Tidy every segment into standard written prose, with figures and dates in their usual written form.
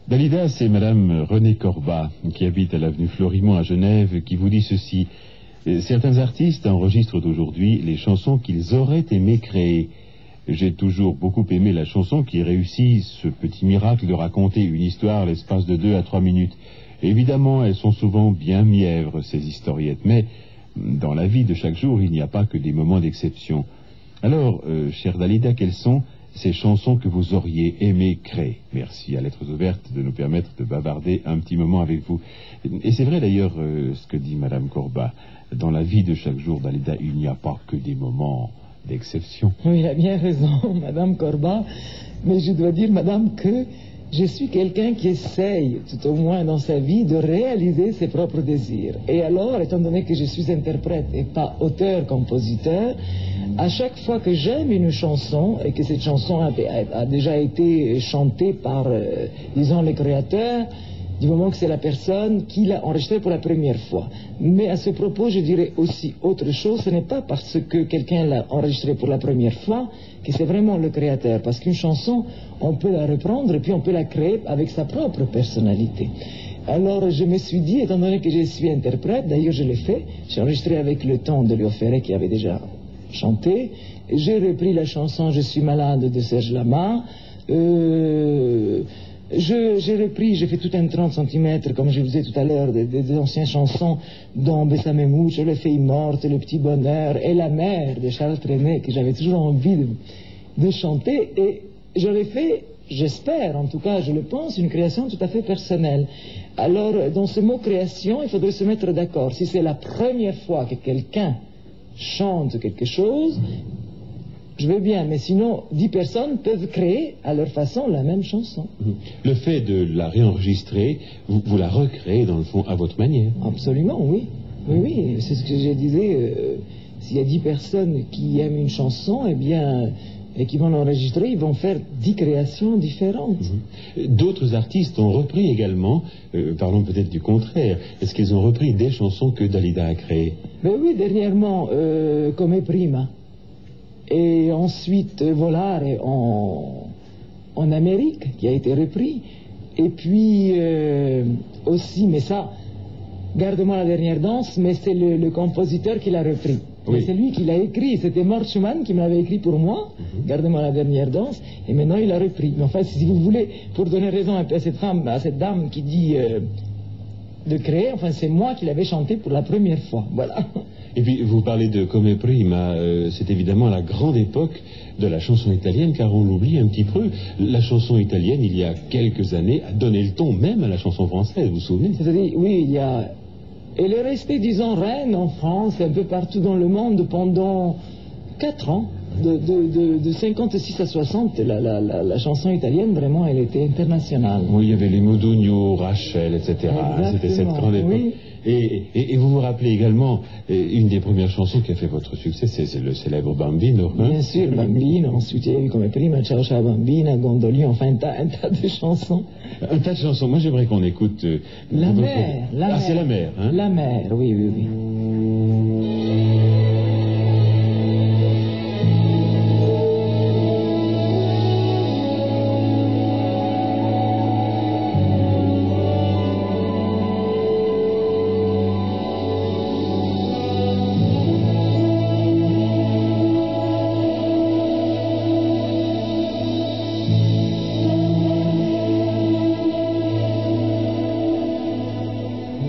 Dalida, c'est Madame Renée Corbat, qui habite à l'avenue Florimond à Genève, qui vous dit ceci. Certains artistes enregistrent aujourd'hui les chansons qu'ils auraient aimé créer. J'ai toujours beaucoup aimé la chanson qui réussit ce petit miracle de raconter une histoire l'espace de 2 à 3 minutes. Évidemment, elles sont souvent bien mièvres, ces historiettes, mais dans la vie de chaque jour, il n'y a pas que des moments d'exception. Alors, chère Dalida, quelles sont ces chansons que vous auriez aimé créer? Merci à Lettres Ouvertes de nous permettre de bavarder un petit moment avec vous. Et c'est vrai d'ailleurs ce que dit Madame Corbat. Dans la vie de chaque jour, Dalida, il n'y a pas que des moments d'exception. Oui, il a bien raison, Madame Corbat. Mais je dois dire, Madame, que je suis quelqu'un qui essaye, tout au moins dans sa vie, de réaliser ses propres désirs. Et alors, étant donné que je suis interprète et pas auteur-compositeur, à chaque fois que j'aime une chanson et que cette chanson a déjà été chantée par, disons, les créateurs, du moment que c'est la personne qui l'a enregistrée pour la première fois. Mais à ce propos, je dirais aussi autre chose. Ce n'est pas parce que quelqu'un l'a enregistrée pour la première fois que c'est vraiment le créateur. Parce qu'une chanson, on peut la reprendre et puis on peut la créer avec sa propre personnalité. Alors je me suis dit, étant donné que je suis interprète, d'ailleurs je l'ai fait, j'ai enregistré avec le temps de Léo Ferré qui avait déjà chanté. J'ai repris la chanson Je suis malade de Serge Lama. J'ai repris, j'ai fait tout un 30 cm, comme je vous disais tout à l'heure, des anciennes chansons dont Bessame Mouche, Le Fille Morte, Le Petit Bonheur et La Mer de Charles Trenet, que j'avais toujours envie de chanter. Et j'aurais fait, j'espère, en tout cas je le pense, une création tout à fait personnelle. Alors, dans ce mot création, il faudrait se mettre d'accord. Si c'est la première fois que quelqu'un chante quelque chose, je veux bien, mais sinon, 10 personnes peuvent créer à leur façon la même chanson. Le fait de la réenregistrer, vous la recréez dans le fond à votre manière. Absolument, oui. Oui, oui, c'est ce que je disais. S'il y a 10 personnes qui aiment une chanson, eh bien, et qui vont l'enregistrer, ils vont faire 10 créations différentes. D'autres artistes ont repris également, parlons peut-être du contraire, est-ce qu'ils ont repris des chansons que Dalida a créées? Ben oui, dernièrement, Come Prima. Et ensuite Volare en Amérique, qui a été repris. Et puis aussi, mais ça, Garde-moi la dernière danse, mais c'est le compositeur qui l'a repris. Oui. C'est lui qui l'a écrit, c'était Mort Schumann qui me l'avait écrit pour moi, Garde-moi la dernière danse, et maintenant il l'a repris. Mais enfin, si vous voulez, pour donner raison à cette femme, à cette dame qui dit de créer, enfin c'est moi qui l'avais chanté pour la première fois, voilà. Et puis, vous parlez de Come Prima, c'est évidemment la grande époque de la chanson italienne, car on l'oublie un petit peu. La chanson italienne, il y a quelques années, a donné le ton même à la chanson française, vous vous souvenez? C'est-à-dire, oui, il y a... Elle est restée, disons, reine en France, un peu partout dans le monde, pendant 4 ans. De 56 à 60, la chanson italienne, vraiment, elle était internationale. Oui, il y avait les Modugno, Rachel, etc. C'était cette grande époque. Oui. Et vous vous rappelez également une des premières chansons qui a fait votre succès, c'est le célèbre Bambino. Hein? Bien sûr, Bambino, ensuite il y a eu Come Prima, Ciao Ciao Bambina, Gondolino, enfin un tas de chansons. Un tas de chansons, moi j'aimerais qu'on écoute... La mer, la mer. C'est la mer, hein? La mer, oui, oui, oui.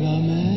La mer